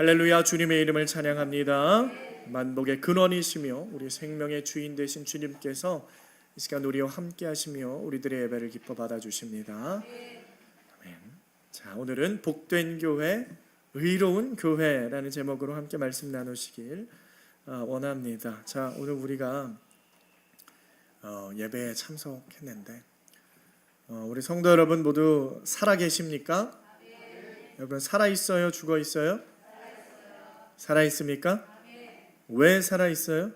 할렐루야. 주님의 이름을 찬양합니다. 만복의 근원이시며 우리 생명의 주인 되신 주님께서 이 시간 우리와 함께 하시며 우리들의 예배를 기뻐 받아주십니다. 아멘. 자, 오늘은 복된 교회, 의로운 교회라는 제목으로 함께 말씀 나누시길 원합니다. 자, 오늘 우리가 예배에 참석했는데 우리 성도 여러분 모두 살아 계십니까? 여러분 살아 있어요? 죽어 있어요? 살아 있습니까? 왜 살아 있어요?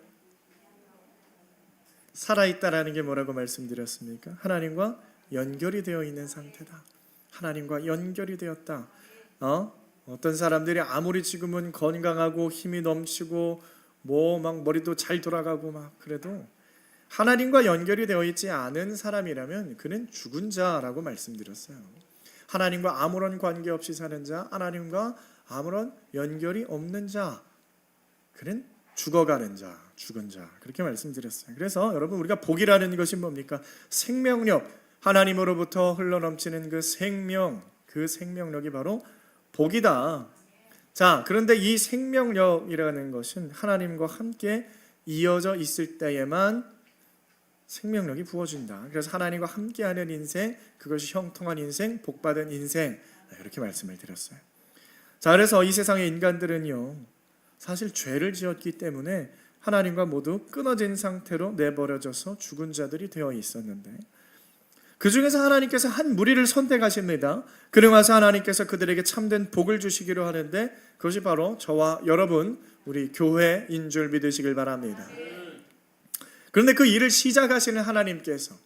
살아 있다라는 게 뭐라고 말씀드렸습니까? 하나님과 연결이 되어 있는 상태다. 하나님과 연결이 되었다. 어떤 사람들이 아무리 지금은 건강하고 힘이 넘치고 막 머리도 잘 돌아가고 막 그래도 하나님과 연결이 되어 있지 않은 사람이라면 그는 죽은 자라고 말씀드렸어요. 하나님과 아무런 관계없이 사는 자, 하나님과 아무런 연결이 없는 자, 그는 죽어가는 자, 죽은 자, 그렇게 말씀드렸어요. 그래서 여러분, 우리가 복이라는 것이 뭡니까? 생명력, 하나님으로부터 흘러넘치는 그 생명력이 바로 복이다. 자, 그런데 이 생명력이라는 것은 하나님과 함께 이어져 있을 때에만 생명력이 부어진다. 그래서 하나님과 함께하는 인생, 그것이 형통한 인생, 복받은 인생, 이렇게 말씀을 드렸어요. 자, 그래서 이 세상의 인간들은요, 사실 죄를 지었기 때문에 하나님과 모두 끊어진 상태로 내버려져서 죽은 자들이 되어 있었는데, 그 중에서 하나님께서 한 무리를 선택하십니다. 그러면서 하나님께서 그들에게 참된 복을 주시기로 하는데, 그것이 바로 저와 여러분, 우리 교회인 줄 믿으시길 바랍니다. 그런데 그 일을 시작하시는 하나님께서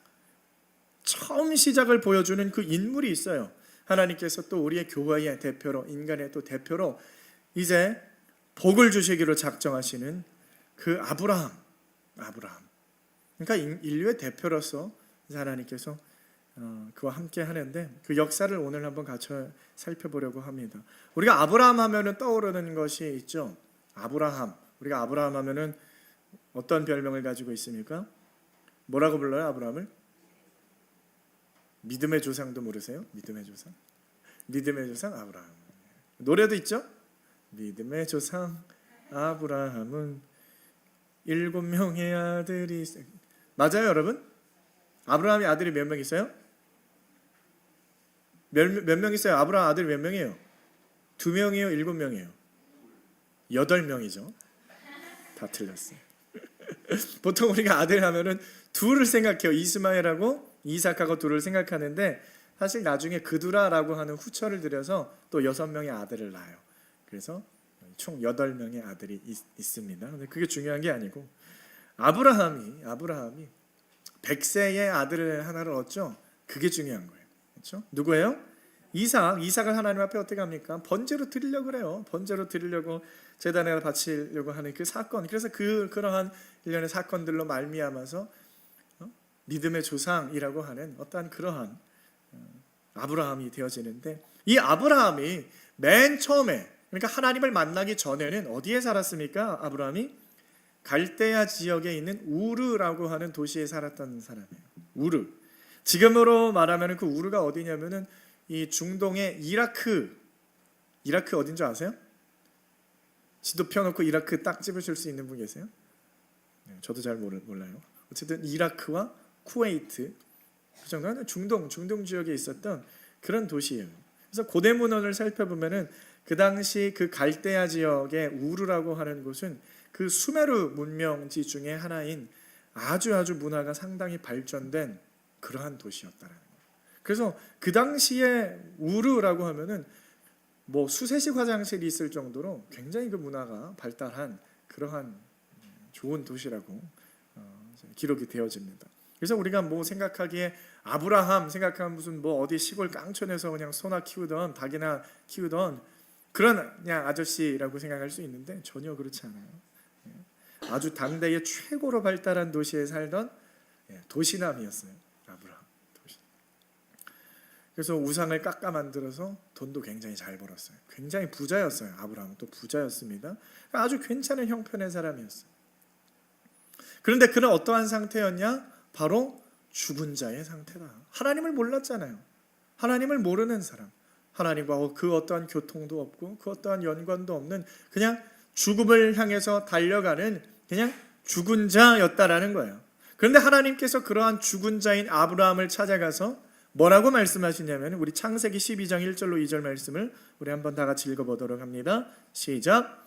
처음 시작을 보여주는 그 인물이 있어요. 하나님께서 또 우리의 교회의 대표로, 인간의 또 대표로 이제 복을 주시기로 작정하시는 그 아브라함. 그러니까 인류의 대표로서 하나님께서 그와 함께 하는데, 그 역사를 오늘 한번 같이 살펴보려고 합니다. 우리가 아브라함 하면은 떠오르는 것이 있죠. 우리가 아브라함 하면은 어떤 별명을 가지고 있습니까? 뭐라고 불러요, 아브라함을? 믿음의 조상도 모르세요? 믿음의 조상 아브라함. 노래도 있죠? 믿음의 조상 아브라함은 7명의 아들이 있어요. 맞아요, 여러분? 아브라함의 아들이 몇 명 있어요? 몇 명 있어요? 아브라함 아들이 몇 명이에요? 2명이에요? 7명이에요? 8명이죠. 다 틀렸어요. 보통 우리가 아들 하면은 둘을 생각해요. 이스마엘하고 이삭하고 둘을 생각하는데, 사실 나중에 그두라라고 하는 후처를 들여서 또 6명의 아들을 낳아요. 그래서 총 8명의 아들이 있습니다. 근데 그게 중요한 게 아니고, 아브라함이 100세의 아들을 하나를 얻죠. 그게 중요한 거예요. 그렇죠? 누구예요? 이삭을 하나님 앞에 어떻게 합니까? 번제로 드리려고 그래요. 번제로 드리려고 제단에 바치려고 하는 그 사건. 그래서 그러한 일련의 사건들로 말미암아서 믿음의 조상이라고 하는 어떠한 그러한 아브라함이 되어지는데, 이 아브라함이 맨 처음에, 그러니까 하나님을 만나기 전에는 어디에 살았습니까? 아브라함이 갈대아 지역에 있는 우르라고 하는 도시에 살았던 사람이에요. 우르. 지금으로 말하면 그 우르가 어디냐면은 이 중동의 이라크 어딘 줄 아세요? 지도 펴놓고 이라크 딱 집으실 수 있는 분 계세요? 네, 저도 잘 몰라요. 어쨌든 이라크와 쿠웨이트, 그 정도는 중동 지역에 있었던 그런 도시예요. 그래서 고대 문헌을 살펴보면은 그 당시 그 갈대아 지역의 우르라고 하는 곳은 그 수메르 문명지 중에 하나인 아주 문화가 상당히 발전된 그러한 도시였다라는 거예요. 그래서 그 당시에 우르라고 하면은 수세식 화장실이 있을 정도로 굉장히 그 문화가 발달한 그러한 좋은 도시라고 기록이 되어집니다. 그래서 우리가 생각하기에 아브라함 생각하면 무슨 어디 시골 깡촌에서 그냥 소나 키우던 닭이나 키우던 그런 그냥 아저씨라고 생각할 수 있는데, 전혀 그렇지 않아요. 아주 당대의 최고로 발달한 도시에 살던 도시남이었어요, 아브라함. 그래서 우상을 깎아 만들어서 돈도 굉장히 잘 벌었어요. 굉장히 부자였어요. 아브라함은 또 부자였습니다. 아주 괜찮은 형편의 사람이었어요. 그런데 그는 어떠한 상태였냐? 바로 죽은 자의 상태다. 하나님을 몰랐잖아요. 하나님을 모르는 사람, 하나님과 그 어떠한 교통도 없고 그 어떠한 연관도 없는 그냥 죽음을 향해서 달려가는 그냥 죽은 자였다라는 거예요. 그런데 하나님께서 그러한 죽은 자인 아브라함을 찾아가서 뭐라고 말씀하시냐면 우리 창세기 12장 1절로 2절 말씀을 우리 한번 다 같이 읽어보도록 합니다. 시작.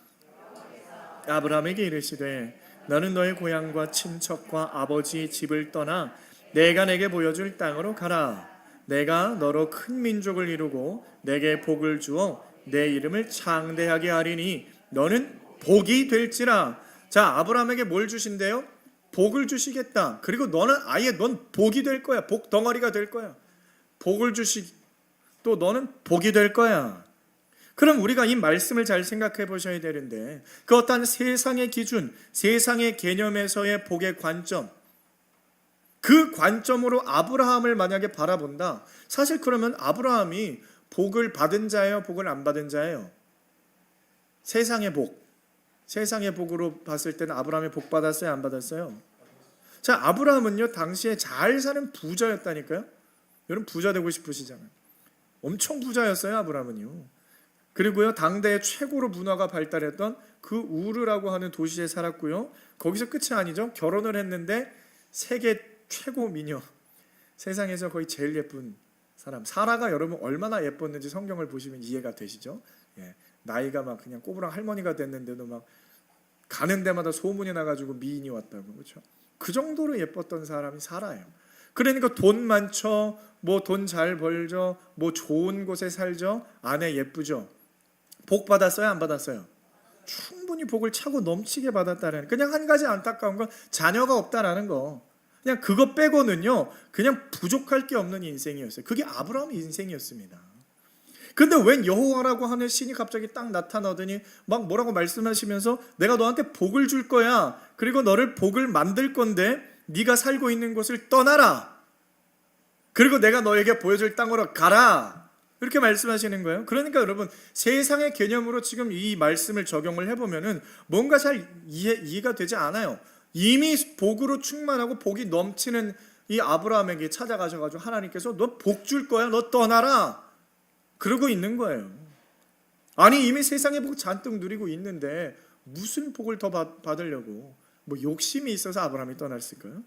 아브라함에게 이르시되 너는 너의 고향과 친척과 아버지 집을 떠나 내가 내게 보여줄 땅으로 가라. 내가 너로 큰 민족을 이루고 내게 복을 주어 내 이름을 창대하게 하리니 너는 복이 될지라. 자, 아브라함에게 뭘 주신대요? 복을 주시겠다. 그리고 너는 아예 넌 복이 될 거야. 복 덩어리가 될 거야. 복을 또 너는 복이 될 거야. 그럼 우리가 이 말씀을 잘 생각해 보셔야 되는데 그 어떤 세상의 기준, 세상의 개념에서의 복의 관점, 그 관점으로 아브라함을 만약에 바라본다. 사실 그러면 아브라함이 복을 받은 자예요? 복을 안 받은 자예요? 세상의 복. 세상의 복으로 봤을 때는 아브라함이 복 받았어요? 안 받았어요? 자, 아브라함은요 당시에 잘 사는 부자였다니까요. 여러분 부자 되고 싶으시잖아요. 엄청 부자였어요 아브라함은요. 그리고요 당대의 최고로 문화가 발달했던 그 우르라고 하는 도시에 살았고요. 거기서 끝이 아니죠. 결혼을 했는데 세계 최고 미녀, 세상에서 거의 제일 예쁜 사람 사라가 여러분 얼마나 예뻤는지 성경을 보시면 이해가 되시죠. 예, 나이가 막 그냥 꼬부랑 할머니가 됐는데도 막 가는 데마다 소문이 나가지고 미인이 왔다고. 그렇죠? 그 정도로 예뻤던 사람이 사라예요. 그러니까 돈 많죠, 뭐 돈 잘 벌죠, 뭐 좋은 곳에 살죠, 아내 예쁘죠. 복 받았어요? 안 받았어요? 충분히 복을 차고 넘치게 받았다는, 그냥 한 가지 안타까운 건 자녀가 없다라는 거. 그냥 그거 빼고는요 그냥 부족할 게 없는 인생이었어요. 그게 아브라함의 인생이었습니다. 근데 웬 여호와라고 하는 신이 갑자기 딱 나타나더니 막 뭐라고 말씀하시면서 내가 너한테 복을 줄 거야, 그리고 너를 복을 만들 건데 네가 살고 있는 곳을 떠나라, 그리고 내가 너에게 보여줄 땅으로 가라, 이렇게 말씀하시는 거예요. 그러니까 여러분 세상의 개념으로 지금 이 말씀을 적용을 해보면은 뭔가 잘 이해가 되지 않아요. 이미 복으로 충만하고 복이 넘치는 이 아브라함에게 찾아가셔가지고 하나님께서 너 복 줄 거야, 너 떠나라, 그러고 있는 거예요. 아니 이미 세상의 복 잔뜩 누리고 있는데 무슨 복을 더 받으려고, 뭐 욕심이 있어서 아브라함이 떠났을까요?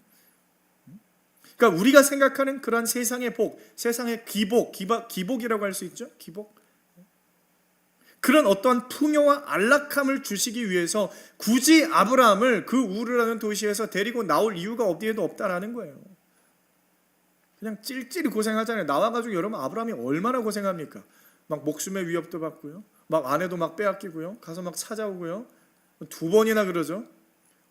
그러니까 우리가 생각하는 그런 세상의 복, 세상의 기복이라고 할 수 있죠. 기복. 그런 어떠한 풍요와 안락함을 주시기 위해서 굳이 아브라함을 그 우르라는 도시에서 데리고 나올 이유가 어디에도 없다라는 거예요. 그냥 찔찔이 고생하잖아요. 나와가지고 여러분 아브라함이 얼마나 고생합니까? 막 목숨의 위협도 받고요, 막 아내도 막 빼앗기고요, 가서 막 찾아오고요, 2번이나 그러죠.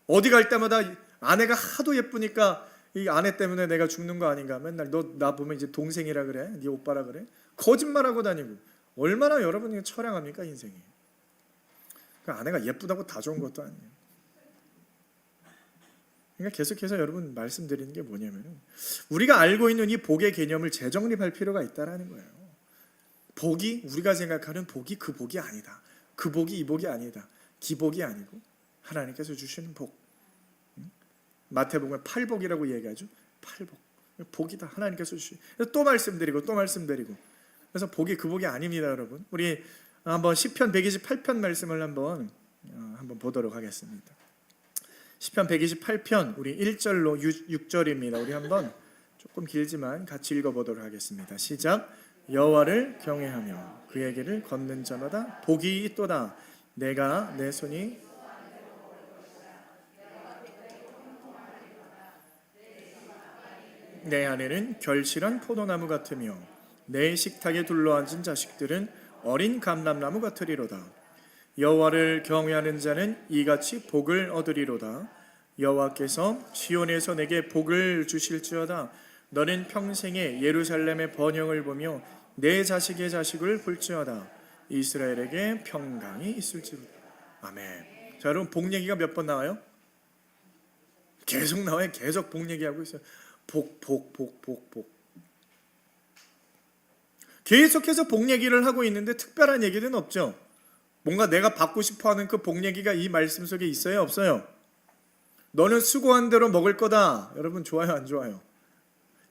어디 갈 때마다 아내가 하도 예쁘니까 이 아내 때문에 내가 죽는 거 아닌가, 맨날 너 나 보면 이제 동생이라 그래, 네 오빠라 그래, 거짓말하고 다니고. 얼마나 여러분이 처량합니까 인생이. 그 아내가 예쁘다고 다 좋은 것도 아니에요. 그러니까 계속해서 여러분 말씀드리는 게 뭐냐면 우리가 알고 있는 이 복의 개념을 재정립할 필요가 있다라는 거예요. 복이 우리가 생각하는 복이 그 복이 아니다. 그 복이 이 복이 아니다. 기복이 아니고 하나님께서 주시는 복. 마태복음 8복이라고 얘기하죠. 8복. 복이다. 하나님께서 주시. 또 말씀드리고 그래서 복이 그 복이 아닙니다, 여러분. 우리 한번 시편 128편 말씀을 한번 보도록 하겠습니다. 시편 128편 우리 1절로 6절입니다. 우리 한번 조금 길지만 같이 읽어보도록 하겠습니다. 시작. 여호와를 경외하며 그의 길을 걷는 자마다 복이 있도다. 내가 내 손이 내 아내는 결실한 포도나무 같으며 내 식탁에 둘러앉은 자식들은 어린 감람나무 같으리로다. 여호와를 경외하는 자는 이같이 복을 얻으리로다. 여호와께서 시온에서 내게 복을 주실지어다. 너는 평생에 예루살렘의 번영을 보며 내 자식의 자식을 볼지어다. 이스라엘에게 평강이 있을지로다. 아멘. 자, 여러분 복 얘기가 몇 번 나와요? 계속 나와요. 계속 복 얘기하고 있어요. 복. 계속해서 복 얘기를 하고 있는데 특별한 얘기는 없죠. 뭔가 내가 받고 싶어하는 그 복 얘기가 이 말씀 속에 있어요? 없어요? 너는 수고한 대로 먹을 거다. 여러분 좋아요? 안 좋아요?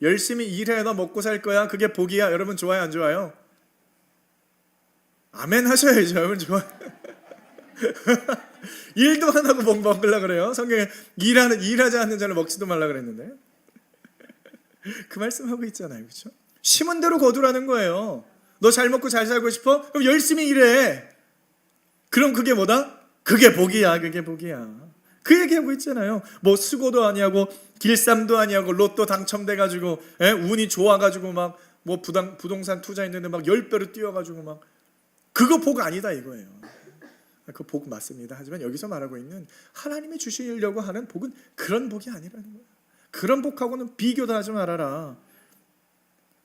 열심히 일해 너 먹고 살 거야. 그게 복이야. 여러분 좋아요? 안 좋아요? 아멘 하셔야죠. 여러분 좋아. 일도 안 하고 복 먹으려 그래요. 성경에 일하지 않는 자를 먹지도 말라 그랬는데 그 말씀하고 있잖아요, 그렇죠? 심은 대로 거두라는 거예요. 너 잘 먹고 잘 살고 싶어? 그럼 열심히 일해. 그럼 그게 뭐다? 그게 복이야, 그게 복이야. 그 얘기하고 있잖아요. 뭐 수고도 아니하고 길쌈도 아니하고 로또 당첨돼가지고 운이 좋아가지고 막 뭐 부동산 투자했는데 막 10배로 뛰어가지고 막 그거 복 아니다 이거예요. 그 복 맞습니다. 하지만 여기서 말하고 있는 하나님이 주시려고 하는 복은 그런 복이 아니라는 거예요. 그런 복하고는 비교도 하지 말아라.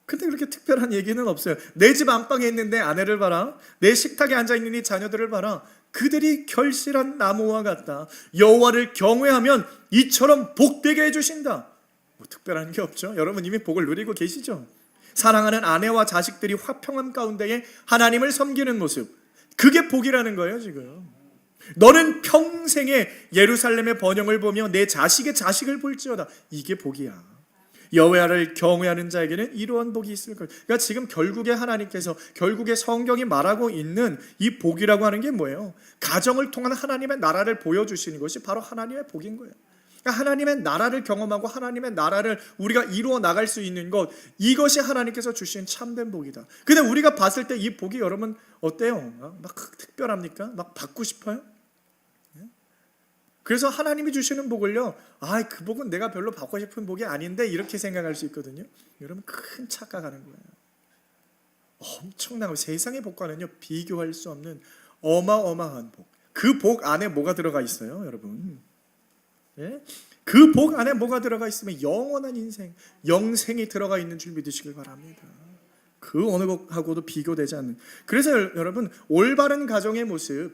근데 그렇게 특별한 얘기는 없어요. 내 집 안방에 있는 내 아내를 봐라. 내 식탁에 앉아있는 이 자녀들을 봐라. 그들이 결실한 나무와 같다. 여호와를 경외하면 이처럼 복되게 해주신다. 뭐 특별한 게 없죠. 여러분 이미 복을 누리고 계시죠. 사랑하는 아내와 자식들이 화평함 가운데에 하나님을 섬기는 모습, 그게 복이라는 거예요 지금. 너는 평생에 예루살렘의 번영을 보며 내 자식의 자식을 볼지어다. 이게 복이야. 여호와를 경외하는 자에게는 이러한 복이 있을 거예요. 그러니까 지금 결국에 하나님께서, 결국에 성경이 말하고 있는 이 복이라고 하는 게 뭐예요? 가정을 통한 하나님의 나라를 보여주시는 것이 바로 하나님의 복인 거예요. 그러니까 하나님의 나라를 경험하고 하나님의 나라를 우리가 이루어 나갈 수 있는 것, 이것이 하나님께서 주신 참된 복이다. 근데 우리가 봤을 때 이 복이 여러분 어때요? 막 특별합니까? 막 받고 싶어요? 그래서 하나님이 주시는 복을요, 그 복은 내가 별로 받고 싶은 복이 아닌데 이렇게 생각할 수 있거든요. 여러분 큰 착각하는 거예요. 엄청나고 세상의 복과는요 비교할 수 없는 어마어마한 복. 그 복 안에 뭐가 들어가 있어요, 여러분? 예? 그 복 안에 뭐가 들어가 있으면 영원한 인생, 영생이 들어가 있는 줄 믿으시길 바랍니다. 그 어느 것하고도 비교되지 않는. 그래서 여러분 올바른 가정의 모습,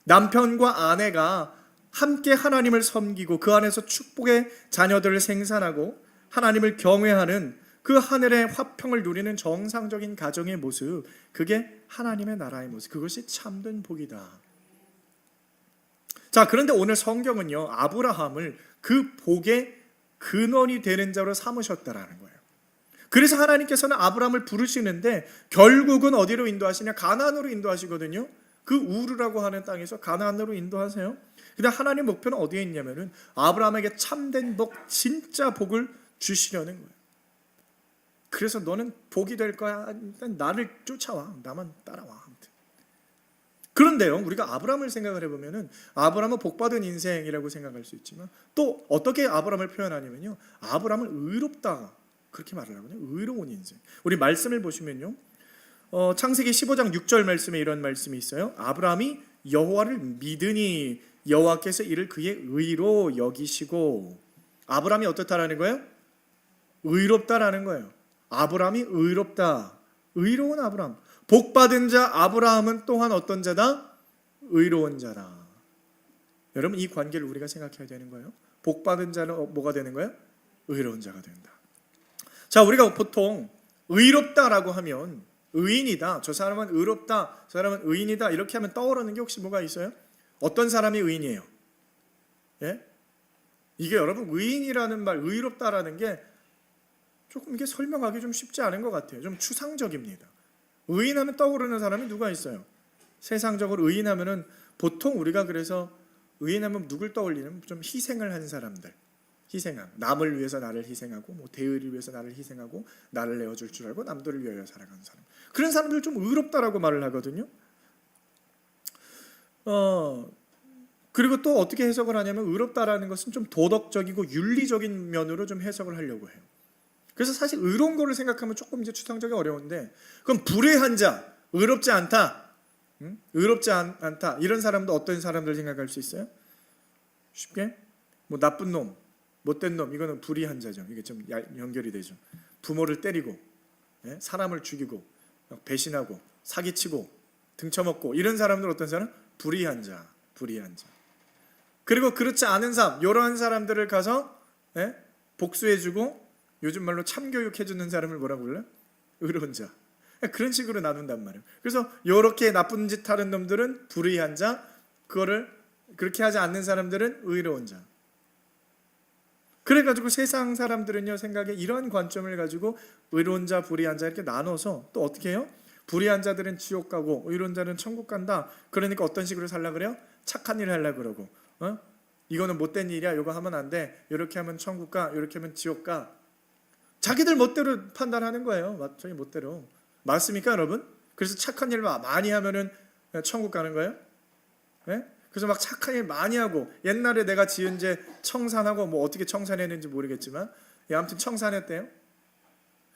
남편과 아내가 함께 하나님을 섬기고 그 안에서 축복의 자녀들을 생산하고 하나님을 경외하는 그 하늘의 화평을 누리는 정상적인 가정의 모습, 그게 하나님의 나라의 모습, 그것이 참된 복이다. 자, 그런데 오늘 성경은요 아브라함을 그 복의 근원이 되는 자로 삼으셨다라는 거예요. 그래서 하나님께서는 아브라함을 부르시는데 결국은 어디로 인도하시냐? 가나안으로 인도하시거든요. 그 우르라고 하는 땅에서 가나안으로 인도하세요. 근데 하나님 목표는 어디에 있냐면은 아브라함에게 참된 복, 진짜 복을 주시려는 거예요. 그래서 너는 복이 될 거야. 일단 나를 쫓아와. 나만 따라와. 그런데요, 우리가 아브라함을 생각을 해보면은 아브라함은 복받은 인생이라고 생각할 수 있지만 또 어떻게 아브라함을 표현하냐면요, 아브라함을 의롭다 그렇게 말을 하거든요. 의로운 인생. 우리 말씀을 보시면요, 창세기 15장 6절 말씀에 이런 말씀이 있어요. 아브라함이 여호와를 믿으니 여호와께서 이를 그의 의로 여기시고. 아브라함이 어떻다라는 거예요? 의롭다라는 거예요. 아브라함이 의롭다. 의로운 아브라함. 복받은 자 아브라함은 또한 어떤 자다? 의로운 자다. 여러분 이 관계를 우리가 생각해야 되는 거예요. 복받은 자는 뭐가 되는 거예요? 의로운 자가 된다. 자, 우리가 보통 의롭다라고 하면 의인이다, 저 사람은 의롭다, 저 사람은 의인이다 이렇게 하면 떠오르는 게 혹시 뭐가 있어요? 어떤 사람이 의인이에요? 예? 이게 여러분 의인이라는 말, 의롭다라는 게 조금 이게 설명하기 좀 쉽지 않은 것 같아요. 좀 추상적입니다. 의인하면 떠오르는 사람이 누가 있어요? 세상적으로 의인하면은 보통 우리가 그래서 의인하면 누굴 떠올리는? 좀 희생을 한 사람들. 희생함. 남을 위해서 나를 희생하고 뭐 대의를 위해서 나를 희생하고 나를 내어줄 줄 알고 남들을 위하여 살아가는 사람. 그런 사람들 좀 의롭다라고 말을 하거든요. 그리고 또 어떻게 해석을 하냐면 의롭다라는 것은 좀 도덕적이고 윤리적인 면으로 좀 해석을 하려고 해요. 그래서 사실 의로운 거를 생각하면 조금 이제 추상적이 어려운데, 그럼 불의한 자, 의롭지 않다, 의롭지 않다 이런 사람도 어떤 사람들 생각할 수 있어요? 쉽게 뭐 나쁜 놈, 못된 놈, 이거는 불의한 자죠. 이게 좀 연결이 되죠. 부모를 때리고, 사람을 죽이고, 배신하고, 사기치고, 등쳐먹고 이런 사람들 어떤 사람? 불의한 자, 불의한 자. 그리고 그렇지 않은 사람, 이러한 사람들을 가서 복수해주고 요즘 말로 참교육해주는 사람을 뭐라고 불러요? 의로운 자. 그런 식으로 나눈단 말이에요. 그래서 이렇게 나쁜 짓 하는 놈들은 불의한 자, 그거를 그렇게 하지 않는 사람들은 의로운 자. 그래가지고 세상 사람들은요 생각에 이런 관점을 가지고 의로운 자, 불의한 자 이렇게 나눠서 또 어떻게 해요? 불의한 자들은 지옥 가고 의로운 자는 천국 간다. 그러니까 어떤 식으로 살라 그래요? 착한 일을 하려 그러고, 이거는 못된 일이야, 이거 하면 안 돼, 이렇게 하면 천국 가, 이렇게 하면 지옥 가. 자기들 멋대로 판단하는 거예요. 자기 멋대로. 맞습니까, 여러분? 그래서 착한 일 많이 하면은 천국 가는 거예요? 네? 그래서 막 착한 일 많이 하고, 옛날에 내가 지은 죄 청산하고, 뭐 어떻게 청산했는지 모르겠지만, 아무튼 청산했대요.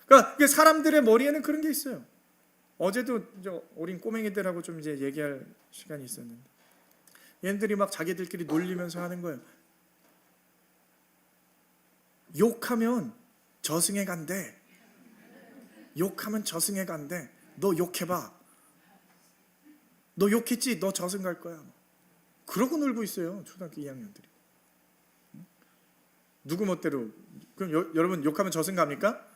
그러니까 사람들의 머리에는 그런 게 있어요. 어제도 어린 꼬맹이들하고 좀 이제 얘기할 시간이 있었는데, 얘네들이 막 자기들끼리 놀리면서 하는 거예요. 욕하면 저승에 간대. 욕하면 저승에 간대. 너 욕해봐. 너 욕했지? 너 저승 갈 거야. 그러고 놀고 있어요, 초등학교 2학년들이. 누구 멋대로? 그럼 여러분 욕하면 저승 갑니까?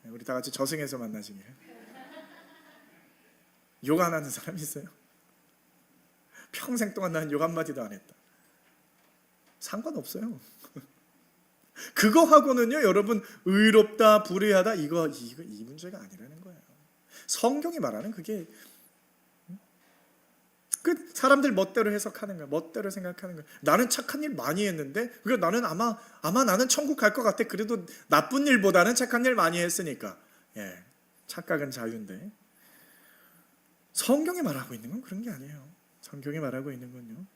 우리 다 같이 저승에서 만나시게요. 욕 안 하는 사람 있어요? 평생 동안 난 욕 한마디도 안 했다. 상관없어요. 그거하고는요, 여러분, 의롭다, 불의하다, 이 문제가 아니라는 거예요. 성경이 말하는 그게 그 사람들 멋대로 해석하는 거야. 멋대로 생각하는 거야. 나는 착한 일 많이 했는데, 나는 아마 나는 천국 갈 것 같아. 그래도 나쁜 일보다는 착한 일 많이 했으니까. 착각은 자유인데, 성경이 말하고 있는 건 그런 게 아니에요. 성경이 말하고 있는 건요.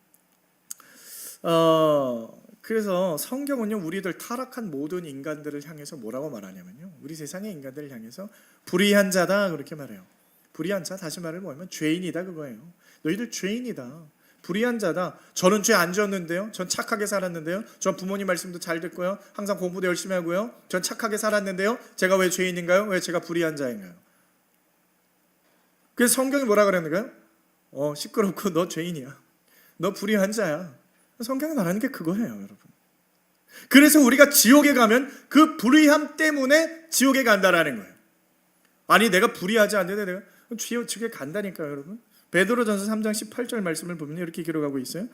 그래서 성경은요, 우리들 타락한 모든 인간들을 향해서 뭐라고 말하냐면요, 우리 세상의 인간들을 향해서 불의한 자다 그렇게 말해요. 불의한 자, 다시 말을 뭐냐면 죄인이다 그거예요. 너희들 죄인이다. 불의한 자다. 저는 죄 안 지었는데요. 전 착하게 살았는데요. 전 부모님 말씀도 잘 듣고요. 항상 공부도 열심히 하고요. 전 착하게 살았는데요. 제가 왜 죄인인가요? 왜 제가 불의한 자인가요? 그래서 성경이 뭐라 그랬는가요? 시끄럽고 너 죄인이야. 너 불의한 자야. 성경이 말하는 게 그거예요, 여러분. 그래서 우리가 지옥에 가면 그 불의함 때문에 지옥에 간다라는 거예요. 아니, 내가 불의하지 않는데 내가 지옥에 간다니까요, 여러분. 베드로전서 3장 18절 말씀을 보면 이렇게 기록하고 있어요.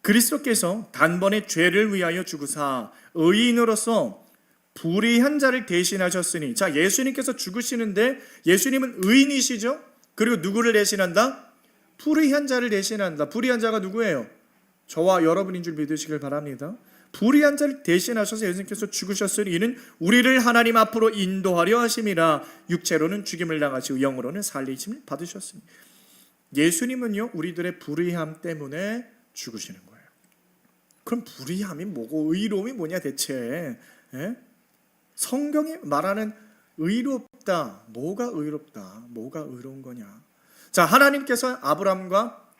그리스도께서 단번에 죄를 위하여 죽으사 의인으로서 불의한 자를 대신하셨으니, 자, 예수님께서 죽으시는데 예수님은 의인이시죠? 그리고 누구를 대신한다? 불의한 자를 대신한다. 불의한 자가 누구예요? 저와 여러분인 줄 믿으시길 바랍니다. 불의한 자를 대신하셔서 예수님께서 죽으셨으니 이는 우리를 하나님 앞으로 인도하려 하심이라. 육체로는 죽임을 당하시고 영으로는 살리심을 받으셨으니. 예수님은요, 우리들의 불의함 때문에 죽으시는 거예요. 그럼 불의함이 뭐고 의로움이 뭐냐 대체? 성경이 말하는 의롭다, 뭐가 의롭다, 뭐가 의로운 거냐? 자, 하나님께서 아브라함과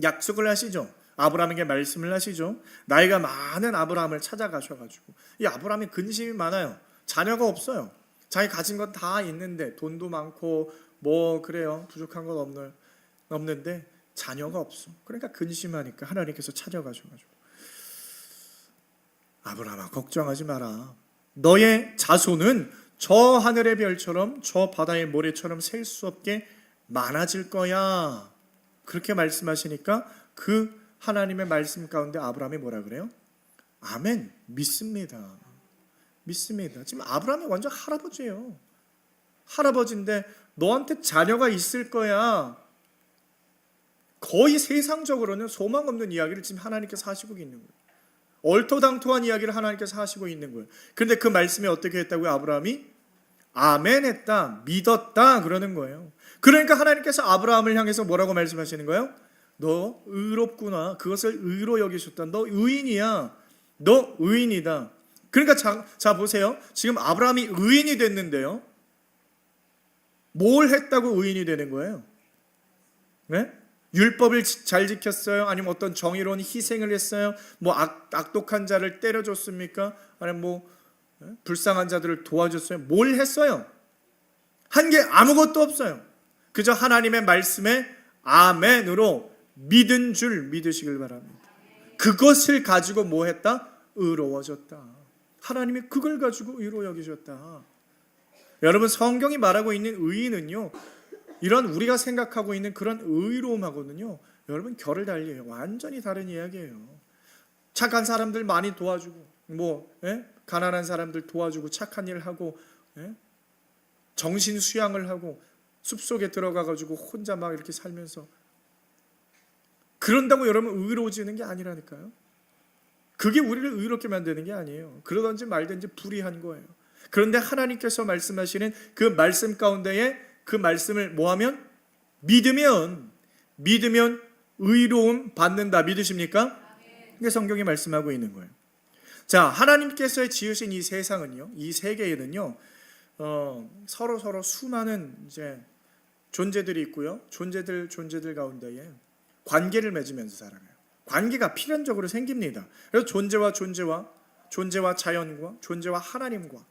약속을 하시죠. 아브라함에게 말씀을 하시죠. 나이가 많은 아브라함을 찾아가셔가지고, 이 아브라함이 근심이 많아요. 자녀가 없어요. 자기 가진 건 다 있는데, 돈도 많고 뭐 그래요, 부족한 건 없는데 자녀가 없어. 그러니까 근심하니까 하나님께서 찾아가셔가지고, 아브라함아, 걱정하지 마라. 너의 자손은 저 하늘의 별처럼 저 바다의 모래처럼 셀 수 없게 많아질 거야. 그렇게 말씀하시니까 그 하나님의 말씀 가운데 아브라함이 뭐라 그래요? 아멘, 믿습니다. 믿습니다. 지금 아브라함이 완전 할아버지예요. 할아버지인데 너한테 자녀가 있을 거야. 거의 세상적으로는 소망 없는 이야기를 지금 하나님께서 하시고 있는 거예요. 얼토당토한 이야기를 하나님께서 하시고 있는 거예요. 그런데 그 말씀에 어떻게 했다고요? 아브라함이 아멘 했다, 믿었다 그러는 거예요. 그러니까 하나님께서 아브라함을 향해서 뭐라고 말씀하시는 거예요? 너 의롭구나. 그것을 의로 여기셨다. 너 의인이야. 너 의인이다. 그러니까 자 보세요. 지금 아브라함이 의인이 됐는데요, 뭘 했다고 의인이 되는 거예요? 네? 율법을 잘 지켰어요? 아니면 어떤 정의로운 희생을 했어요? 뭐 악독한 자를 때려줬습니까? 아니면 뭐 불쌍한 자들을 도와줬어요? 뭘 했어요? 한 게 아무것도 없어요. 그저 하나님의 말씀에 아멘으로 믿은 줄 믿으시길 바랍니다. 그것을 가지고 뭐 했다? 의로워졌다. 하나님이 그걸 가지고 의로 여기셨다. 여러분, 성경이 말하고 있는 의인은요, 이런 우리가 생각하고 있는 그런 의로움하고는요, 여러분, 결을 달리해요. 완전히 다른 이야기예요. 착한 사람들 많이 도와주고, 가난한 사람들 도와주고, 착한 일을 하고, 정신 수양을 하고, 숲속에 들어가가지고 혼자 막 이렇게 살면서, 그런다고 여러분 의로워지는 게 아니라니까요. 그게 우리를 의롭게 만드는 게 아니에요. 그러든지 말든지 불의한 거예요. 그런데 하나님께서 말씀하시는 그 말씀 가운데에 그 말씀을 뭐하면? 믿으면 의로움 받는다. 믿으십니까? 이게 성경이 말씀하고 있는 거예요. 자, 하나님께서 지으신 이 세상은요, 이 세계에는요, 서로 수많은 이제 존재들이 있고요. 존재들 가운데에 관계를 맺으면서 살아가요. 관계가 필연적으로 생깁니다. 그래서 존재와 자연과 존재와 하나님과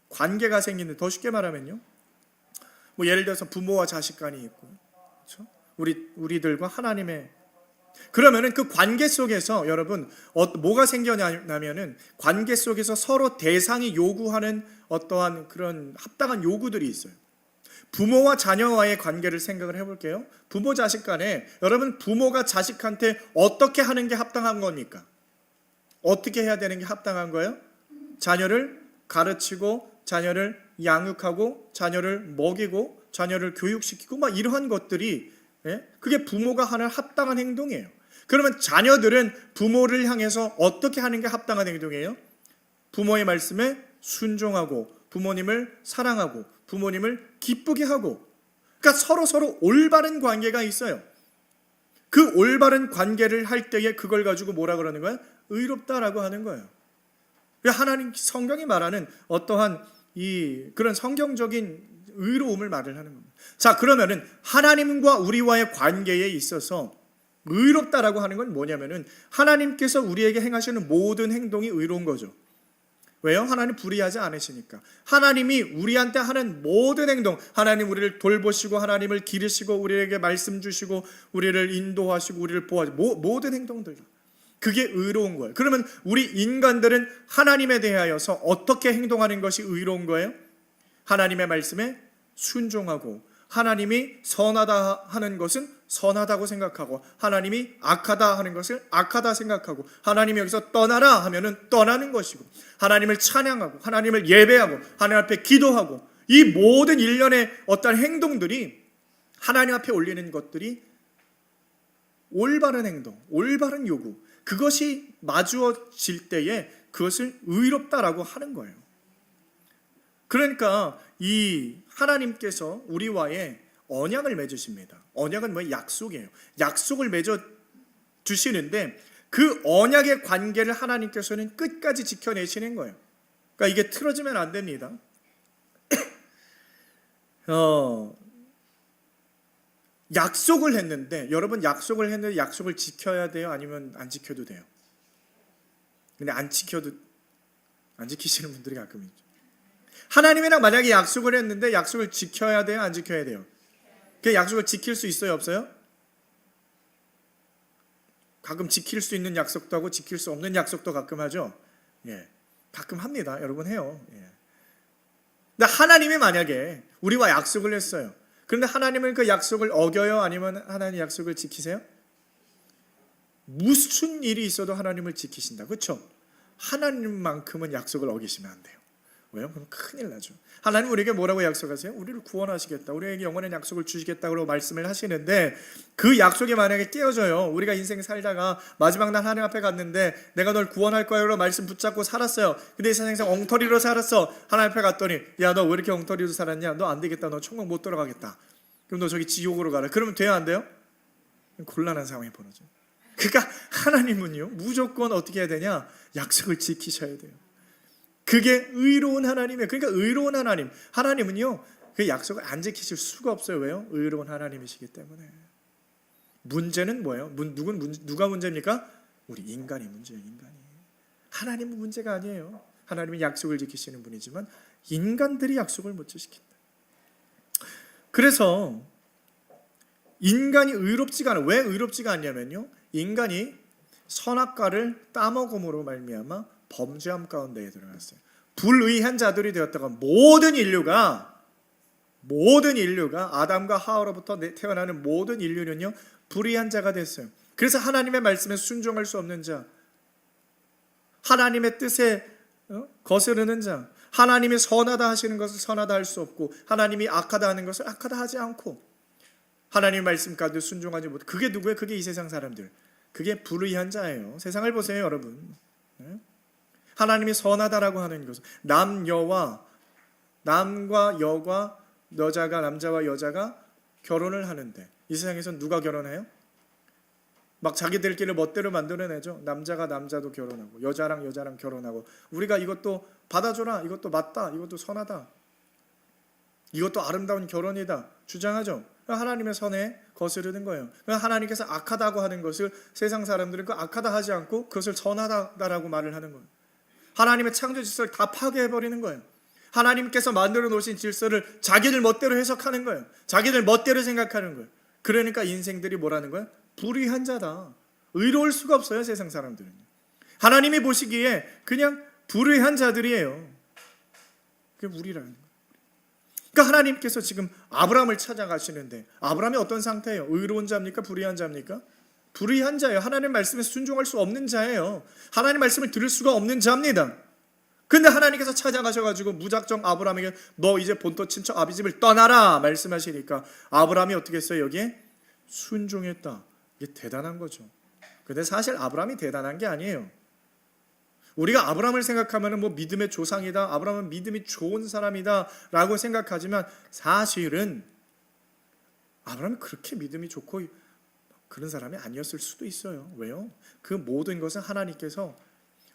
관계가 생기는, 더 쉽게 말하면요, 뭐 예를 들어서 부모와 자식 간이 있고, 그렇죠? 우리들과 하나님의, 그러면은 그 관계 속에서 여러분 뭐가 생겨나면은 관계 속에서 서로 대상이 요구하는 어떠한 그런 합당한 요구들이 있어요. 부모와 자녀와의 관계를 생각을 해볼게요. 부모 자식 간에, 여러분 부모가 자식한테 어떻게 하는 게 합당한 겁니까? 어떻게 해야 되는 게 합당한 거예요? 자녀를 가르치고, 자녀를 양육하고, 자녀를 먹이고, 자녀를 교육시키고, 막 이러한 것들이, 그게 부모가 하는 합당한 행동이에요. 그러면 자녀들은 부모를 향해서 어떻게 하는 게 합당한 행동이에요? 부모의 말씀에 순종하고, 부모님을 사랑하고, 부모님을 기쁘게 하고, 그러니까 서로 올바른 관계가 있어요. 그 올바른 관계를 할 때에 그걸 가지고 뭐라 그러는 거예요? 의롭다라고 하는 거예요. 하나님 성경이 말하는 어떠한 그런 성경적인 의로움을 말을 하는 겁니다. 자, 그러면은 하나님과 우리와의 관계에 있어서 의롭다라고 하는 건 뭐냐면은 하나님께서 우리에게 행하시는 모든 행동이 의로운 거죠. 왜요? 하나님 불의하지 않으시니까. 하나님이 우리한테 하는 모든 행동, 하나님 우리를 돌보시고, 하나님을 기르시고, 우리에게 말씀 주시고, 우리를 인도하시고, 우리를 보호하시고, 모든 행동들, 그게 의로운 거예요. 그러면 우리 인간들은 하나님에 대하여서 어떻게 행동하는 것이 의로운 거예요? 하나님의 말씀에 순종하고, 하나님이 선하다 하는 것은 선하다고 생각하고, 하나님이 악하다 하는 것을 악하다 생각하고, 하나님이 여기서 떠나라 하면은 떠나는 것이고, 하나님을 찬양하고, 하나님을 예배하고, 하나님 앞에 기도하고, 이 모든 일련의 어떤 행동들이, 하나님 앞에 올리는 것들이 올바른 행동, 올바른 요구, 그것이 마주어질 때에 그것을 의롭다라고 하는 거예요. 그러니까 이 하나님께서 우리와의 언약을 맺으십니다. 언약은 뭐예요? 약속이에요. 약속을 맺어 주시는데 그 언약의 관계를 하나님께서는 끝까지 지켜내시는 거예요. 그러니까 이게 틀어지면 안 됩니다. 약속을 했는데, 여러분 약속을 했는데 약속을 지켜야 돼요? 아니면 안 지켜도 돼요? 근데 안 지키시는 분들이 가끔 있죠. 하나님이랑 만약에 약속을 했는데 약속을 지켜야 돼요? 안 지켜야 돼요? 그 약속을 지킬 수 있어요? 없어요? 가끔 지킬 수 있는 약속도 하고 지킬 수 없는 약속도 가끔 하죠. 예, 가끔 합니다. 여러분 해요. 예. 근데 하나님이 만약에 우리와 약속을 했어요. 그런데 하나님은 그 약속을 어겨요? 아니면 하나님 약속을 지키세요? 무슨 일이 있어도 하나님을 지키신다. 그렇죠? 하나님만큼은 약속을 어기시면 안 돼요. 왜요? 그럼 큰일 나죠. 하나님 우리에게 뭐라고 약속하세요? 우리를 구원하시겠다, 우리에게 영원한 약속을 주시겠다고 말씀을 하시는데, 그 약속이 만약에 깨어져요. 우리가 인생 살다가 마지막 날 하나님 앞에 갔는데 내가 널 구원할 거야 라고 말씀 붙잡고 살았어요. 근데 이 세상에서 엉터리로 살았어. 하나님 앞에 갔더니, 야 너 왜 이렇게 엉터리로 살았냐? 너 안 되겠다. 너 천국 못 들어가겠다. 그럼 너 저기 지옥으로 가라. 그러면 돼요? 안 돼요? 곤란한 상황이 벌어져요. 그러니까 하나님은요, 무조건 어떻게 해야 되냐? 약속을 지키셔야 돼요. 그게 의로운 하나님이에요. 그러니까 의로운 하나님은요, 그 약속을 안 지키실 수가 없어요. 왜요? 의로운 하나님이시기 때문에. 문제는 뭐예요? 누가 문제입니까? 우리 인간이 문제예요. 인간이. 하나님은 문제가 아니에요. 하나님은 약속을 지키시는 분이지만 인간들이 약속을 못 지킨다. 그래서 인간이 의롭지가 않아요. 왜 의롭지가 않냐면요, 인간이 선악과를 따먹음으로 말미암아 범죄함 가운데에 들어갔어요. 불의한 자들이 되었다가 모든 인류가 아담과 하와로부터 태어나는 모든 인류는요, 불의한 자가 됐어요. 그래서 하나님의 말씀에 순종할 수 없는 자, 하나님의 뜻에 거스르는 자, 하나님이 선하다 하시는 것을 선하다 할 수 없고 하나님이 악하다 하는 것을 악하다 하지 않고 하나님의 말씀 가운데 순종하지 못해. 그게 누구예요? 그게 이 세상 사람들. 그게 불의한 자예요. 세상을 보세요, 여러분. 하나님이 선하다라고 하는 것은 남과 여가 여자가 남자와 여자가 결혼을 하는데 이 세상에서 누가 결혼해요? 막 자기들끼리 멋대로 만들어내죠. 남자가 남자도 결혼하고 여자랑 여자랑 결혼하고 우리가 이것도 받아줘라, 이것도 맞다, 이것도 선하다, 이것도 아름다운 결혼이다 주장하죠. 하나님의 선에 거스르는 거예요. 하나님께서 악하다고 하는 것을 세상 사람들은 그 악하다 하지 않고 그것을 선하다라고 말을 하는 거예요. 하나님의 창조 질서를 다 파괴해버리는 거예요. 하나님께서 만들어 놓으신 질서를 자기들 멋대로 해석하는 거예요. 자기들 멋대로 생각하는 거예요. 그러니까 인생들이 뭐라는 거예요? 불의한 자다. 의로울 수가 없어요, 세상 사람들은. 하나님이 보시기에 그냥 불의한 자들이에요. 그게 우리라는 거예요. 그러니까 하나님께서 지금 아브라함을 찾아가시는데 아브라함이 어떤 상태예요? 의로운 자입니까? 불의한 자입니까? 불의한 자예요. 하나님 말씀에 순종할 수 없는 자예요. 하나님 말씀을 들을 수가 없는 자입니다. 근데 하나님께서 찾아가셔가지고 무작정 아브라함에게 너 이제 본토 친척 아비집을 떠나라 말씀하시니까 아브라함이 어떻게 했어요? 여기에 순종했다. 이게 대단한 거죠. 근데 사실 아브라함이 대단한 게 아니에요. 우리가 아브라함을 생각하면 뭐 믿음의 조상이다, 아브라함은 믿음이 좋은 사람이다 라고 생각하지만 사실은 아브라함이 그렇게 믿음이 좋고 그런 사람이 아니었을 수도 있어요. 왜요? 그 모든 것은 하나님께서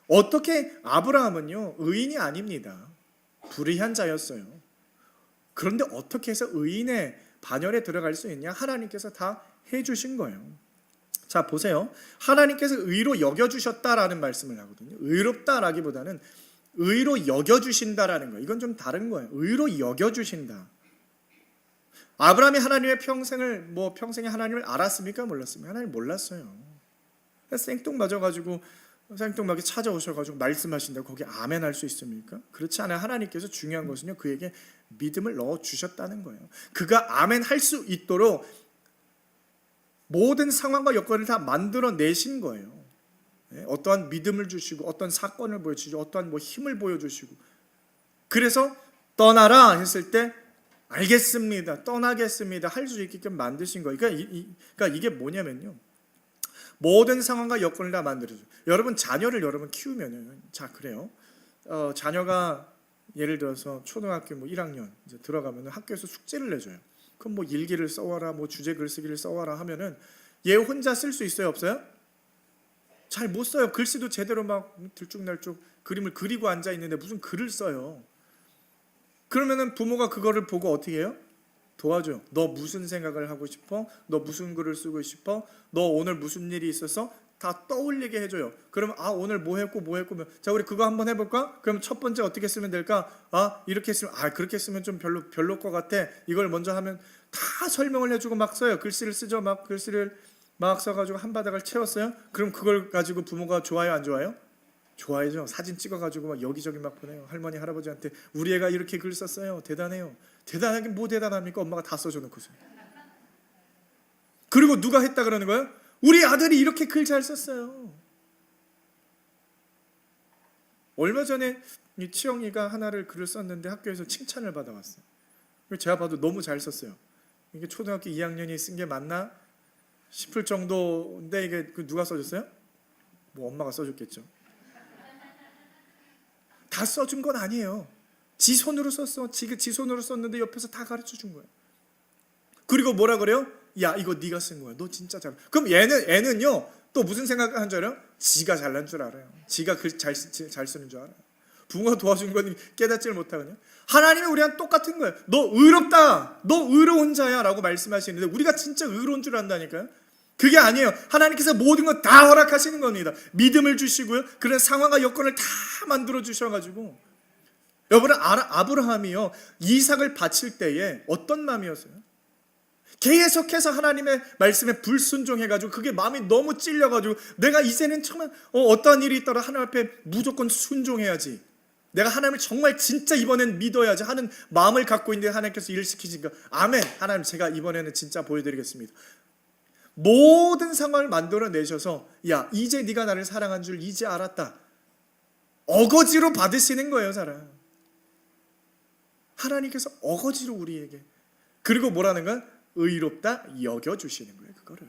어떻게 아브라함은요 의인이 아닙니다. 불의한 자였어요. 그런데 어떻게 해서 의인의 반열에 들어갈 수 있냐? 하나님께서 다 해주신 거예요. 자 보세요. 하나님께서 의로 여겨주셨다라는 말씀을 하거든요. 의롭다라기보다는 의로 여겨주신다라는 거예요. 이건 좀 다른 거예요. 의로 여겨주신다. 아브라함이 하나님의 평생에 하나님을 알았습니까? 몰랐습니까? 하나님 몰랐어요. 생뚱맞아가지고 생뚱맞게 찾아오셔가지고 말씀하신다고 거기 아멘 할 수 있습니까? 그렇지 않아요. 하나님께서 중요한 것은요 그에게 믿음을 넣어주셨다는 거예요. 그가 아멘 할 수 있도록 모든 상황과 여건을 다 만들어내신 거예요. 어떠한 믿음을 주시고 어떤 사건을 보여주시고 어떠한 힘을 보여주시고 그래서 떠나라 했을 때 알겠습니다, 떠나겠습니다 할 수 있게끔 만드신 거예요. 그러니까 이게 뭐냐면요 모든 상황과 여건을 다 만들어줘요. 여러분 자녀를 여러분 키우면은 자 그래요. 자녀가 예를 들어서 초등학교 1학년 이제 들어가면 학교에서 숙제를 내줘요. 그럼 일기를 써와라, 주제 글쓰기를 써와라 하면은 얘 혼자 쓸 수 있어요, 없어요? 잘 못 써요. 글씨도 제대로 들쭉날쭉 그림을 그리고 앉아 있는데 무슨 글을 써요. 그러면은 부모가 그거를 보고 어떻게 해요? 도와줘요. 너 무슨 생각을 하고 싶어? 너 무슨 글을 쓰고 싶어? 너 오늘 무슨 일이 있어서 다 떠올리게 해줘요. 그러면 오늘 뭐 했고 자 우리 그거 한번 해볼까? 그럼 첫 번째 어떻게 쓰면 될까? 이렇게 쓰면 그렇게 쓰면 좀 별로 것 같아. 이걸 먼저 하면 다 설명을 해주고 막 써요. 글씨를 쓰죠. 글씨를 막 써가지고 한 바닥을 채웠어요. 그럼 그걸 가지고 부모가 좋아요, 안 좋아요? 좋아해죠. 사진 찍어가지고 여기저기 보내요. 할머니 할아버지한테 우리 애가 이렇게 글 썼어요. 대단해요. 대단하긴 뭐 대단합니까? 엄마가 다 써줘놓고서. 그리고 누가 했다 그러는 거예요? 우리 아들이 이렇게 글 잘 썼어요. 얼마 전에 이 치영이가 하나를 글을 썼는데 학교에서 칭찬을 받아왔어요. 제가 봐도 너무 잘 썼어요. 이게 초등학교 2학년이 쓴 게 맞나 싶을 정도인데 이게 누가 써줬어요? 엄마가 써줬겠죠. 다 써준 건 아니에요. 지 손으로 썼어. 지 손으로 썼는데 옆에서 다 가르쳐준 거예요. 그리고 뭐라 그래요? 야 이거 네가 쓴 거야. 너 진짜 잘. 그럼 애는요 또 무슨 생각을 한 줄 알아요? 지가 잘난 줄 알아요. 지가 글 잘 쓰는 줄 알아요. 부모가 도와준 건 깨닫지를 못하거든요. 하나님이 우리랑 똑같은 거예요. 너 의롭다. 너 의로운 자야 라고 말씀하시는데 우리가 진짜 의로운 줄 안다니까요. 그게 아니에요. 하나님께서 모든 것 다 허락하시는 겁니다. 믿음을 주시고요. 그런 상황과 여건을 다 만들어 주셔가지고 여러분 아브라함이요 이삭을 바칠 때에 어떤 마음이었어요? 계속해서 하나님의 말씀에 불순종해가지고 그게 마음이 너무 찔려가지고 내가 이제는 정말 어떠한 일이 있더라 하나님 앞에 무조건 순종해야지, 내가 하나님을 정말 진짜 이번엔 믿어야지 하는 마음을 갖고 있는데 하나님께서 일을 시키시니까 아멘, 하나님 제가 이번에는 진짜 보여드리겠습니다. 모든 상황을 만들어내셔서 야 이제 네가 나를 사랑한 줄 이제 알았다, 어거지로 받으시는 거예요. 사랑 하나님께서 어거지로 우리에게, 그리고 뭐라는 건 의롭다 여겨주시는 거예요. 그거를.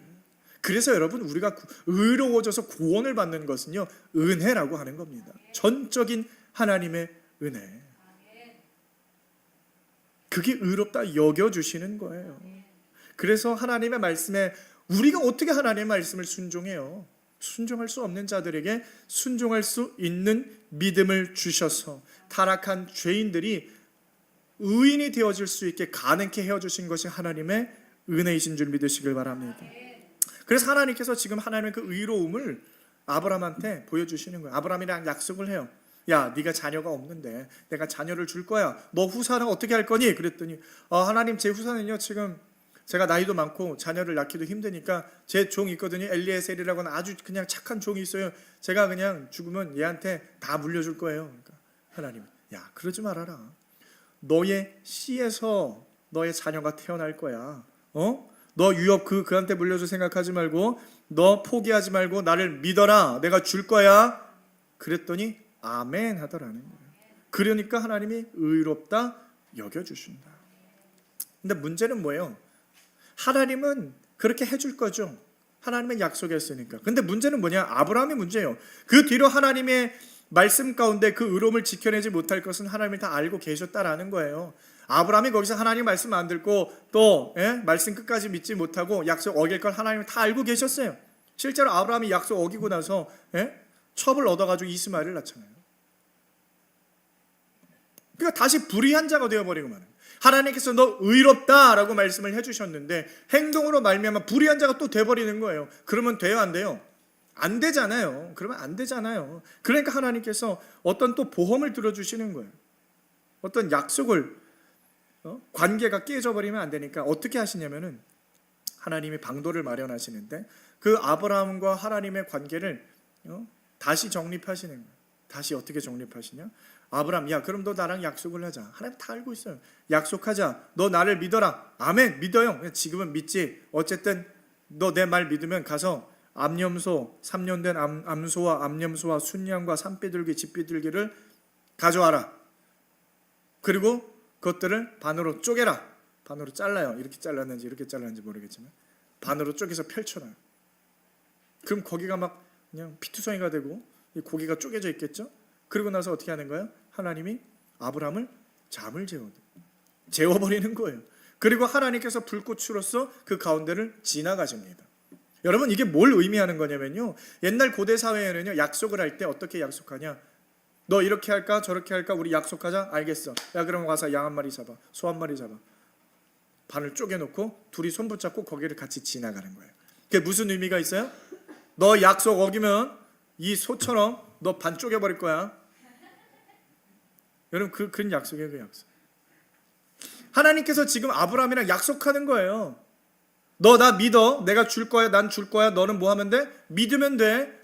그래서 여러분, 우리가 의로워져서 구원을 받는 것은요, 은혜라고 하는 겁니다. 전적인 하나님의 은혜. 그게 의롭다 여겨주시는 거예요. 그래서 하나님의 말씀에, 우리가 어떻게 하나님의 말씀을 순종해요? 순종할 수 없는 자들에게 순종할 수 있는 믿음을 주셔서 타락한 죄인들이 의인이 되어질 수 있게 가능케 헤어주신 것이 하나님의 은혜이신 줄 믿으시길 바랍니다. 그래서 하나님께서 지금 하나님의 그 의로움을 아브라함한테 보여주시는 거예요. 아브라함이랑 약속을 해요. 야, 네가 자녀가 없는데 내가 자녀를 줄 거야. 너 후사는 어떻게 할 거니? 그랬더니 하나님, 제 후사는요, 지금 제가 나이도 많고 자녀를 낳기도 힘드니까 제 종 있거든요. 엘리에셀이라고 하는 아주 그냥 착한 종이 있어요. 제가 그냥 죽으면 얘한테 다 물려줄 거예요. 그러니까 하나님, 야, 그러지 말아라. 너의 씨에서 너의 자녀가 태어날 거야. 너 유업 그한테 물려줄 생각하지 말고, 너 포기하지 말고 나를 믿어라. 내가 줄 거야. 그랬더니 아멘 하더라는 거예요. 그러니까 하나님이 의롭다 여겨주신다. 근데 문제는 뭐예요? 하나님은 그렇게 해줄 거죠. 하나님은 약속했으니까. 근데 문제는 뭐냐? 아브라함이 문제예요. 그 뒤로 하나님의 말씀 가운데 그 의로움을 지켜내지 못할 것은 하나님이 다 알고 계셨다라는 거예요. 아브라함이 거기서 하나님 말씀 안 듣고 또 말씀 끝까지 믿지 못하고 약속 어길 걸 하나님이 다 알고 계셨어요. 실제로 아브라함이 약속 어기고 나서 첩을 얻어가지고 이스마엘을 낳잖아요. 그러니까 다시 불의한 자가 되어버리고 마는 거예요. 하나님께서 너 의롭다라고 말씀을 해주셨는데 행동으로 말미암아 불의한 자가 또 돼버리는 거예요. 그러면 돼요, 안 돼요? 안 되잖아요. 그러면 안 되잖아요. 그러니까 하나님께서 어떤 또 보험을 들어주시는 거예요. 어떤 약속을, 관계가 깨져버리면 안 되니까 어떻게 하시냐면은 하나님이 방도를 마련하시는데 그 아브라함과 하나님의 관계를 다시 정립하시는 거예요. 다시 어떻게 정립하시냐? 아브라함, 야, 그럼 너 나랑 약속을 하자. 하나님 다 알고 있어요. 약속하자. 너 나를 믿어라. 아멘, 믿어요. 지금은 믿지. 어쨌든 너 내 말 믿으면 가서 암염소, 3년 된 암소와 암염소와 순양과 산비둘기, 집비둘기를 가져와라. 그리고 그것들을 반으로 쪼개라. 반으로 잘라요. 이렇게 잘랐는지 이렇게 잘랐는지 모르겠지만 반으로 쪼개서 펼쳐놔요. 그럼 거기가 막 그냥 피투성이가 되고 고기가 쪼개져 있겠죠? 그리고 나서 어떻게 하는 거예요? 하나님이 아브라함을 잠을 재워버리는 거예요. 그리고 하나님께서 불꽃으로서 그 가운데를 지나가십니다. 여러분, 이게 뭘 의미하는 거냐면요, 옛날 고대 사회에는요, 약속을 할 때 어떻게 약속하냐? 너 이렇게 할까 저렇게 할까? 우리 약속하자. 알겠어. 야, 그럼 와서 양 한 마리 잡아, 소 한 마리 잡아. 반을 쪼개놓고 둘이 손 붙잡고 거기를 같이 지나가는 거예요. 그게 무슨 의미가 있어요? 너 약속 어기면 이 소처럼 너 반 쪼개버릴 거야. 여러분, 그런 약속이에요. 그 약속. 하나님께서 지금 아브라함이랑 약속하는 거예요. 너 나 믿어. 내가 줄 거야. 난 줄 거야. 너는 뭐 하면 돼? 믿으면 돼.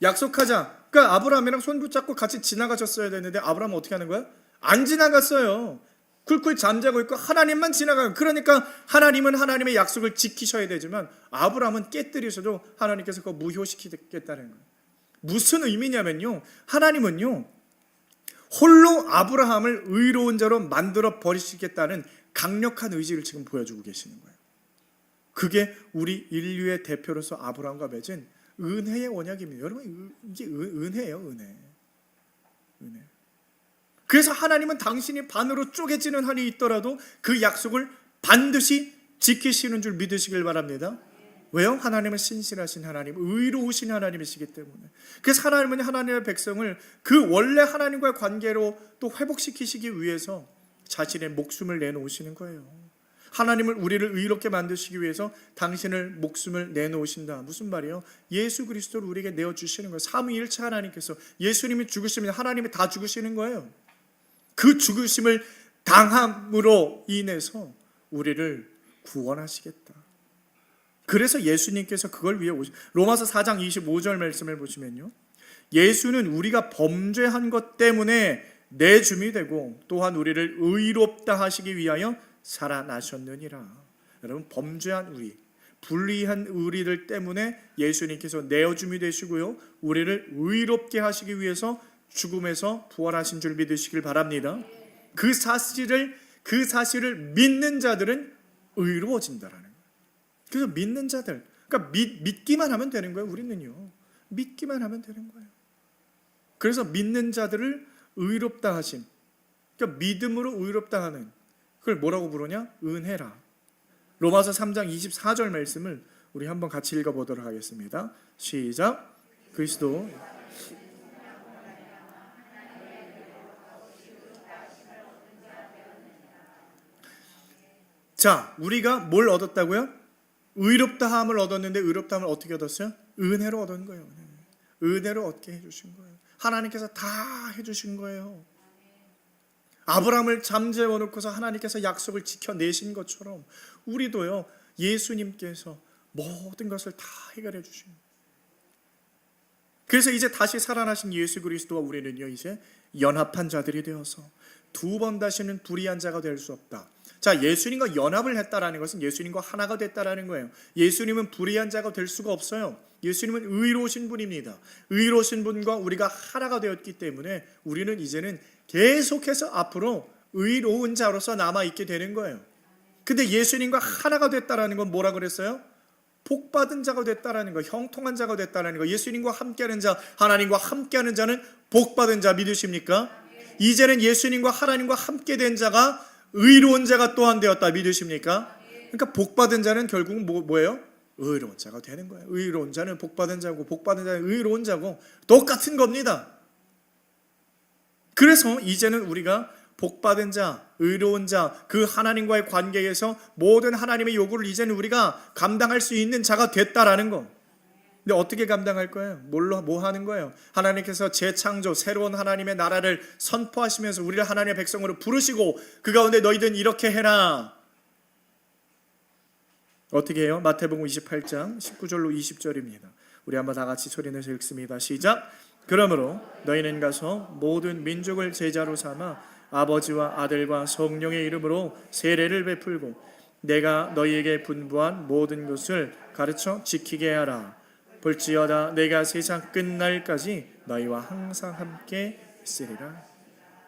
약속하자. 그러니까 아브라함이랑 손 붙잡고 같이 지나가셨어야 되는데 아브라함은 어떻게 하는 거야? 안 지나갔어요. 쿨쿨 잠자고 있고 하나님만 지나가요. 그러니까 하나님은 하나님의 약속을 지키셔야 되지만 아브라함은 깨뜨리셔도 하나님께서 그거 무효시키겠다는 거예요. 무슨 의미냐면요, 하나님은요 홀로 아브라함을 의로운 자로 만들어 버리시겠다는 강력한 의지를 지금 보여주고 계시는 거예요. 그게 우리 인류의 대표로서 아브라함과 맺은 은혜의 언약입니다. 여러분, 이게 은혜예요. 은혜. 그래서 하나님은 당신이 반으로 쪼개지는 한이 있더라도 그 약속을 반드시 지키시는 줄 믿으시길 바랍니다. 왜요? 하나님은 신실하신 하나님, 의로우신 하나님이시기 때문에. 그래서 하나님은 하나님의 백성을 그 원래 하나님과의 관계로 또 회복시키시기 위해서 자신의 목숨을 내놓으시는 거예요. 하나님을, 우리를 의롭게 만드시기 위해서 당신을 목숨을 내놓으신다. 무슨 말이에요? 예수 그리스도를 우리에게 내어주시는 거예요. 삼위일체 하나님께서, 예수님이 죽으시면 하나님이 다 죽으시는 거예요. 그 죽으심을 당함으로 인해서 우리를 구원하시겠다. 그래서 예수님께서 그걸 위해 로마서 4장 25절 말씀을 보시면요, 예수는 우리가 범죄한 것 때문에 내줌이 되고 또한 우리를 의롭다 하시기 위하여 살아나셨느니라. 여러분, 범죄한 우리, 불의한 우리들 때문에 예수님께서 내어줌이 되시고요, 우리를 의롭게 하시기 위해서 죽음에서 부활하신 줄 믿으시길 바랍니다. 그 사실을 믿는 자들은 의로워진다라는 거예요. 그래서 믿는 자들, 그러니까 믿기만 하면 되는 거예요. 우리는요, 믿기만 하면 되는 거예요. 그래서 믿는 자들을 의롭다 하심, 그러니까 믿음으로 의롭다 하는, 그걸 뭐라고 부르냐? 은혜라. 로마서 3장 24절 말씀을 우리 한번 같이 읽어보도록 하겠습니다. 시작. 그리스도 자, 우리가 뭘 얻었다고요? 의롭다함을 얻었는데, 의롭다함을 어떻게 얻었어요? 은혜로 얻은 거예요. 은혜로 얻게 해주신 거예요. 하나님께서 다 해주신 거예요. 아브라함을 잠재워 놓고서 하나님께서 약속을 지켜내신 것처럼 우리도요, 예수님께서 모든 것을 다 해결해 주신 거예요. 그래서 이제 다시 살아나신 예수 그리스도와 우리는요, 이제 연합한 자들이 되어서 두 번 다시는 불의한 자가 될 수 없다. 자, 예수님과 연합을 했다라는 것은 예수님과 하나가 됐다라는 거예요. 예수님은 불의한 자가 될 수가 없어요. 예수님은 의로우신 분입니다. 의로우신 분과 우리가 하나가 되었기 때문에 우리는 이제는 계속해서 앞으로 의로운 자로서 남아있게 되는 거예요. 근데 예수님과 하나가 됐다라는 건 뭐라 그랬어요? 복받은 자가 됐다라는 거, 형통한 자가 됐다라는 거. 예수님과 함께하는 자, 하나님과 함께하는 자는 복받은 자 믿으십니까? 이제는 예수님과 하나님과 함께 된 자가 의로운 자가 또한 되었다 믿으십니까? 그러니까 복받은 자는 결국 뭐예요? 의로운 자가 되는 거예요. 의로운 자는 복받은 자고, 복받은 자는 의로운 자고 똑같은 겁니다. 그래서 이제는 우리가 복받은 자, 의로운 자, 그 하나님과의 관계에서 모든 하나님의 요구를 이제는 우리가 감당할 수 있는 자가 됐다라는 거. 근데 어떻게 감당할 거예요? 뭐 하는 거예요? 하나님께서 재창조, 새로운 하나님의 나라를 선포하시면서 우리를 하나님의 백성으로 부르시고 그 가운데 너희들은 이렇게 해라. 어떻게 해요? 마태복음 28장 19절로 20절입니다. 우리 한번 다 같이 소리내서 읽습니다. 시작. 그러므로 너희는 가서 모든 민족을 제자로 삼아 아버지와 아들과 성령의 이름으로 세례를 베풀고 내가 너희에게 분부한 모든 것을 가르쳐 지키게 하라. 볼지어다 내가 세상 끝날까지 너희와 항상 함께 있으리라.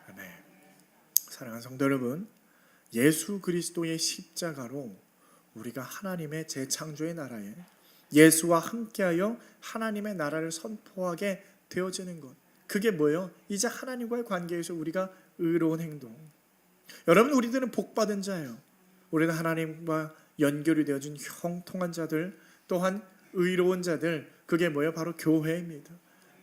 아멘. 사랑하는 성도 여러분, 예수 그리스도의 십자가로 우리가 하나님의 재창조의 나라에 예수와 함께하여 하나님의 나라를 선포하게 되어지는 것, 그게 뭐예요? 이제 하나님과의 관계에서 우리가 의로운 행동. 여러분, 우리들은 복받은 자예요. 우리는 하나님과 연결이 되어진 형통한 자들, 또한 의로운 자들, 그게 뭐예요? 바로 교회입니다.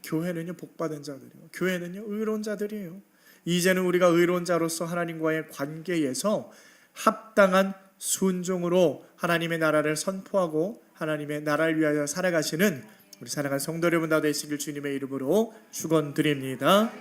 교회는요, 복받은 자들이에요. 교회는요, 의로운 자들이에요. 이제는 우리가 의로운 자로서 하나님과의 관계에서 합당한 순종으로 하나님의 나라를 선포하고 하나님의 나라를 위하여 살아가시는 우리 사랑하는 성도 여러분 다 되시길 주님의 이름으로 축원드립니다.